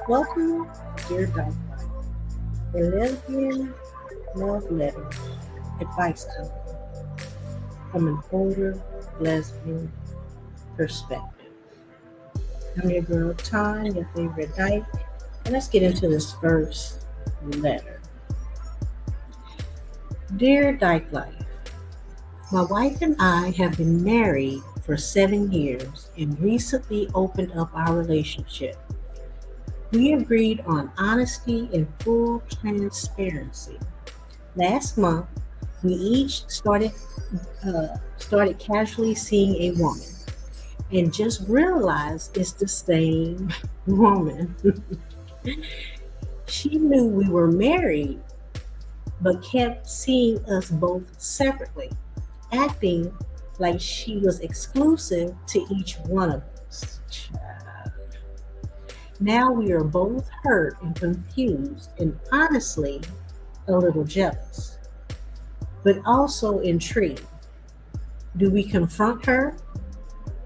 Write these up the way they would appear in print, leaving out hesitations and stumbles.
Welcome, dear Dyke Lyfe, a lesbian love letter advice column from an older lesbian perspective. I'm your girl Tom, your favorite Dyke, and let's get into this first letter. Dear Dyke Lyfe, my wife and I have been married for 7 years and recently opened up our relationship. We agreed on honesty and full transparency. Last month, we each started casually seeing a woman and just realized it's the same woman. She knew we were married, but kept seeing us both separately, acting like she was exclusive to each one of us. Now we are both hurt and confused, and honestly, a little jealous, but also intrigued. Do we confront her,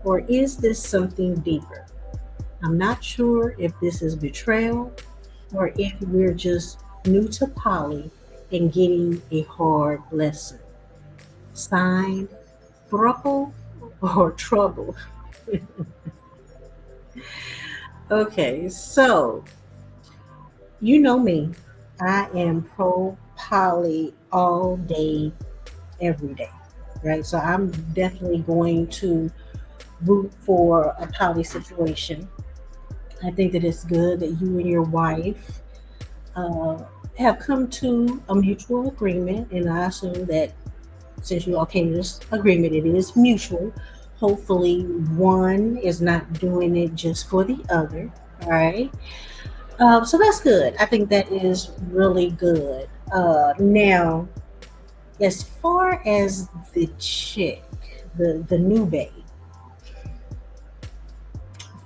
or is this something deeper? I'm not sure if this is betrayal or if we're just new to poly and getting a hard lesson. Signed, Thruple or Trouble. Okay, so you know me. I am pro poly all day, every day, right? So I'm definitely going to root for a poly situation. I think that it's good that you and your wife uh, have come to a mutual agreement, and I assume that since you all came to this agreement, it is mutual. Hopefully, one is not doing it just for the other. All right. So that's good. I think that is really good. Now, as far as the chick, the new babe,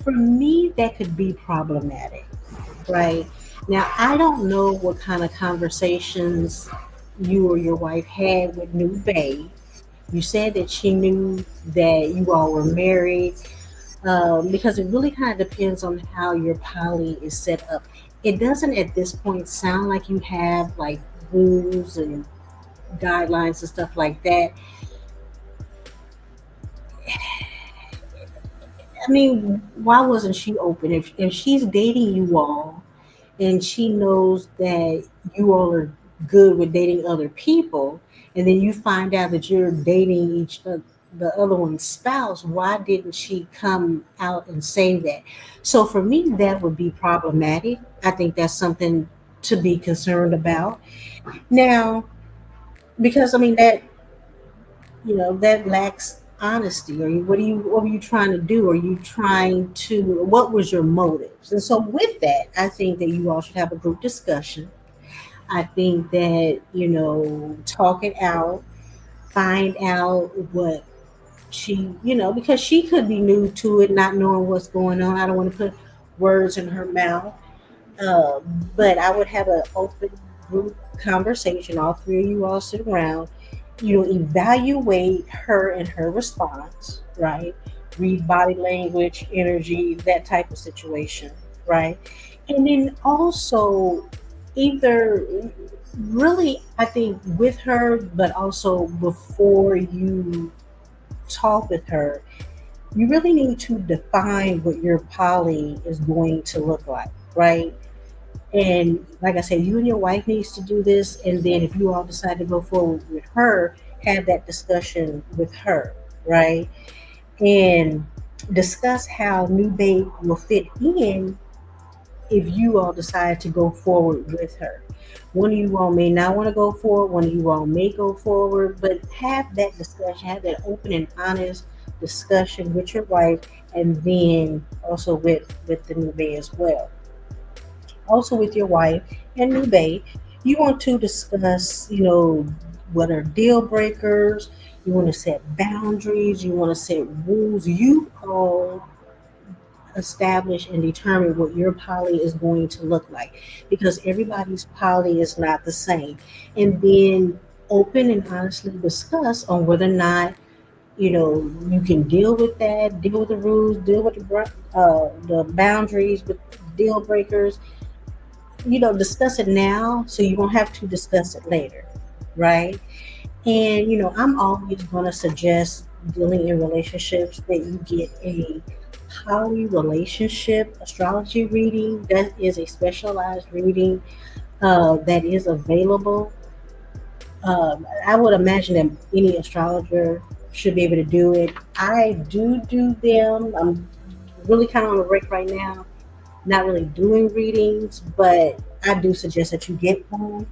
for me, that could be problematic, right? Now, I don't know what kind of conversations you or your wife had with new babe. You said that she knew that you all were married, because it really kind of depends on how your poly is set up. It doesn't at this point sound like you have like rules and guidelines and stuff like that. I mean, why wasn't she open? If she's dating you all and she knows that you all are good with dating other people, and then you find out that you're dating the other one's spouse, why didn't she come out and say that? So for me, that would be problematic. I think that's something to be concerned about. Now, because I mean that that lacks honesty. Or what are you trying to do? Are you trying to what was your motives? And so with that, I think that you all should have a group discussion. I think that, talk it out, find out what she, because she could be new to it, not knowing what's going on. I don't want to put words in her mouth. But I would have an open group conversation. All three of you all sit around, evaluate her and her response, right? Read body language, energy, that type of situation, right? And then also either really, I think, with her, but also before you talk with her, you really need to define what your poly is going to look like, right? And like I said, you and your wife needs to do this, and then if you all decide to go forward with her, have that discussion with her, right? And discuss how new babe will fit in if you all decide to go forward with her. One of you all may not want to go forward, one of you all may go forward, but have that discussion, have that open and honest discussion with your wife, and then also with the new babe as well. Also with your wife and new babe, you want to discuss, what are deal breakers. You want to set boundaries. You want to set rules. You all establish and determine what your poly is going to look like, because everybody's poly is not the same. And then open and honestly discuss on whether or not You can deal with that, deal with the rules, deal with the boundaries, with deal breakers. Discuss it now so you won't have to discuss it later, right? And I'm always going to suggest dealing in relationships that you get a poly relationship astrology reading. That is a specialized reading that is available. I would imagine that any astrologer should be able to do it. I do them. I'm really kind of on a break right now, not really doing readings, but I do suggest that you get one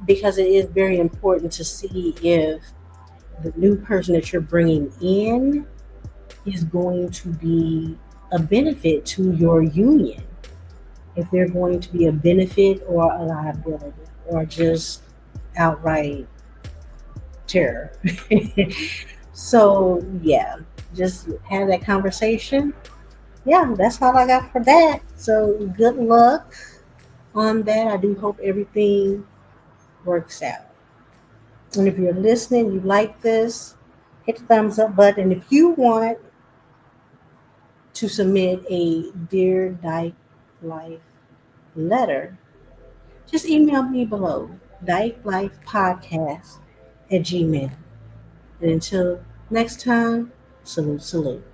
because it is very important to see if the new person that you're bringing in is going to be a benefit to your union. If they're going to be a benefit or a liability or just outright terror. So, yeah, just have that conversation. Yeah, that's all I got for that. So, good luck on that. I do hope everything works out. And if you're listening, you like this, hit the thumbs up button. If you want to submit a Dear Dyke Life letter, just email me below, dykelifepodcast at gmail. And until next time, salute, salute.